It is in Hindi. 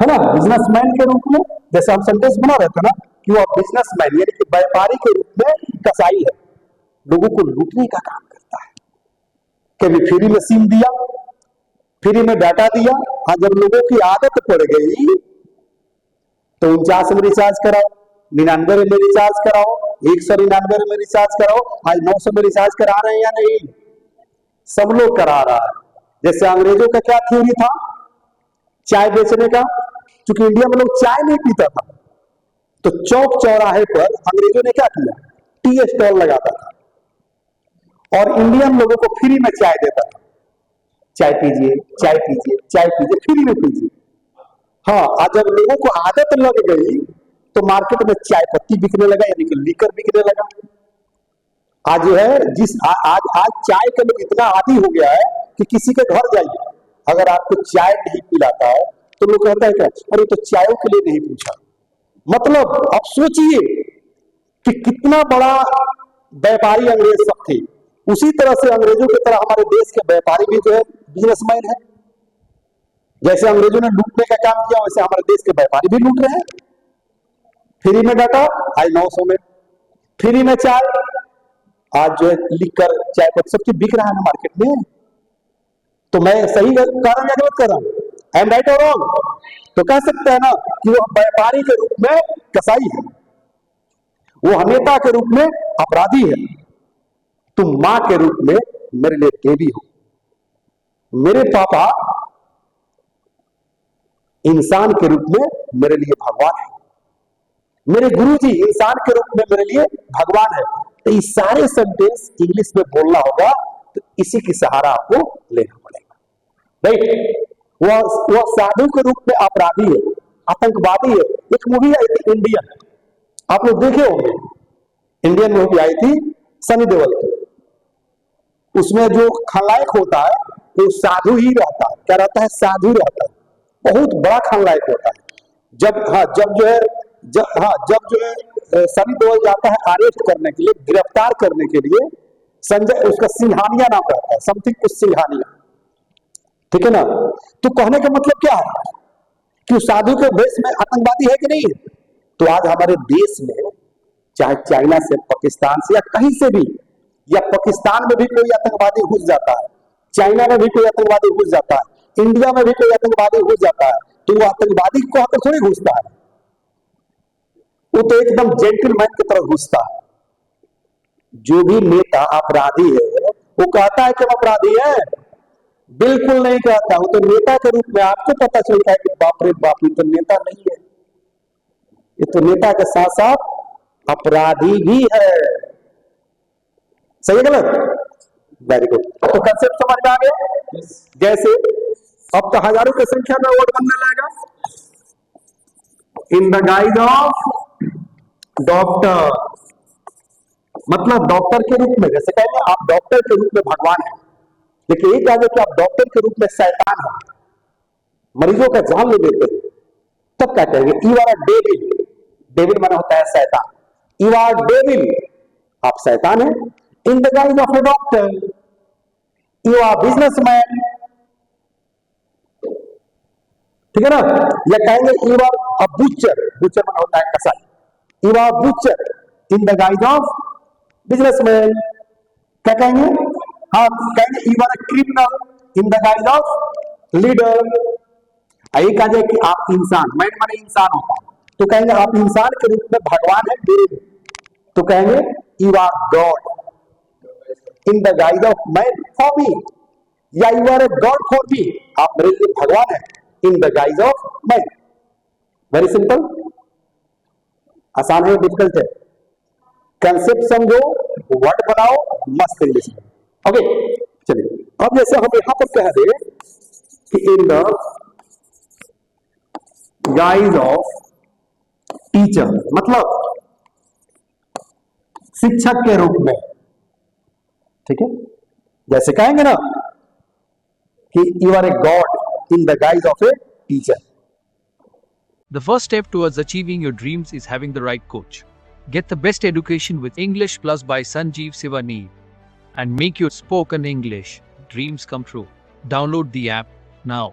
है ना, बिजनेसमैन के रूप में, जैसे हम सेंटेंस बना रहे थे ना कि वो बिजनेसमैन यानी कि व्यापारी के रूप में कसाई है, लोगों को लूटने का काम करता है। कभी फ्री में सिम दिया, फ्री में डाटा दिया, हाँ जब लोगों की आदत पड़ गई तो 49 में रिचार्ज कराओ, 99 में रिचार्ज कराओ, 199 में रिचार्ज कराओ, आज 900 में रिचार्ज करा रहे हैं या नहीं? सब लोग करा रहा है। जैसे अंग्रेजों का क्या थ्योरी था चाय बेचने का, क्योंकि इंडिया में लोग चाय नहीं पीता था, तो चौक चौराहे पर अंग्रेजों ने क्या किया, टी स्टॉल लगाता था और इंडियन लोगों को फ्री में चाय देता था, चाय पीजिए, चाय पीजिए, चाय पीजिए, फ्री में पीजिए। हाँ, आज जब लोगों को आदत लग गई तो मार्केट में चाय पत्ती बिकने लगा, यानी कि लीकर बिकने लगा। आज जो है आज चाय का लोग इतना आदी हो गया है कि किसी के घर जाइए, अगर आपको चाय नहीं पिलाता है तो लोग कहता है क्या, अरे तो चायों के लिए नहीं पूछा। मतलब अब सोचिए कि कितना बड़ा व्यापारी अंग्रेज सब थे। उसी तरह से अंग्रेजों की तरह हमारे देश के व्यापारी भी जो है बिजनेसमैन है। जैसे अंग्रेजों ने लूटने का काम किया वैसे हमारे देश के व्यापारी भी लूट रहे हैं। फ्री में डाटा आज 900 में, फ्री में चाय, आज जो है लिकर चाय पत्ती सब चीज बिक रहा है ना मार्केट में। तो मैं सही कर रहा हूं या गलत कर रहा हूं, आई एम राइट और रॉन्ग? तो कह सकते हैं ना कि वो व्यापारी के रूप में कसाई है, वो नेता के रूप में अपराधी है, तुम मां के रूप में मेरे लिए देवी हो। मेरे पापा इंसान के रूप में मेरे लिए भगवान है, मेरे गुरुजी इंसान के रूप में मेरे लिए भगवान है। तो ये सारे सेंटेंस इंग्लिश में बोलना होगा तो इसी की सहारा आपको लेना पड़ेगा। राइट, वह साधु के रूप में अपराधी है, आतंकवादी है। एक मूवी आई थी इंडियन, आप लोग देखे होंगे, इंडियन मूवी आई थी सनी देओल की। उसमें जो खलनायक होता है वो साधु ही रहता है, क्या रहता है, साधु रहता है, बहुत बड़ा खलनायक होता है। जब जो है सनी देओल जाता है अरेस्ट करने के लिए, गिरफ्तार करने के लिए, संजय उसका सिंघानिया नाम रहता है, समथिंग कुछ सिंघानिया, ठीक है ना। तो कहने का मतलब क्या है कि साधु के भेष में आतंकवादी है कि नहीं है? तो आज हमारे देश में चाहे चाइना से, पाकिस्तान से या कहीं से भी, या पाकिस्तान में भी कोई आतंकवादी घुस जाता है, चाइना में भी कोई आतंकवादी घुस जाता है, इंडिया में भी कोई आतंकवादी घुस जाता है, तो वो आतंकवादी को आकर थोड़ी घुसता है, वो तो एकदम जेंटलमैन की तरह घुसता है। जो भी नेता अपराधी है वो कहता है कि हम अपराधी है? बिल्कुल नहीं कहता। वो तो नेता के रूप में आपको पता चलता है कि बाप रे बाप, ये तो नेता नहीं है, ये तो नेता के साथ साथ अपराधी भी है। सही है गलत? Very good. तो कंसेप्ट समझ में आ गया? जैसे अब तो हजारों की संख्या में वोट बनने लगेगा। इन द गाइज ऑफ डॉक्टर, मतलब डॉक्टर के रूप में, जैसे कहेंगे आप डॉक्टर के रूप में भगवान है, लेकिन एक आगे कि आप डॉक्टर के रूप में शैतान है, मरीजों का जान ले लेते हैं, तब क्या कहेंगे, you are a devil. Devil माना होता है शैतान, यू आर डेविल, आप शैतान है। In the guise of a doctor you are businessman, ठीक है ना। या कहेंगे you are a butcher, butcher माना होता है कसाई, you are butcher in the guise of businessman. क्या कहेंगे, हाँ कहेंगे you are a criminal in the guise of leader. यही कहा जाए कि आप इंसान, मैन माने इंसान होता है, तो कहेंगे आप इंसान के रूप में भगवान है मेरे, तो कहेंगे you are god in the guise of man for me, या you are a god for me, आप मेरे लिए भगवान है in the guise of man. Very simple, आसान है, डिफिकल्ट है? कंसेप्ट समझो, वर्ड बनाओ, मस्त इंग्लिश में। ओके चलिए, अब जैसे हम यहां पर कह दे कि इन द गाइज ऑफ टीचर, मतलब शिक्षक के रूप में, ठीक है। जैसे कहेंगे ना कि you are a god in the guise of a teacher. The first step towards achieving your dreams is having the right coach. Get the best education with English Plus by Sanjeev Sivaneer and make your spoken English dreams come true. Download the app now.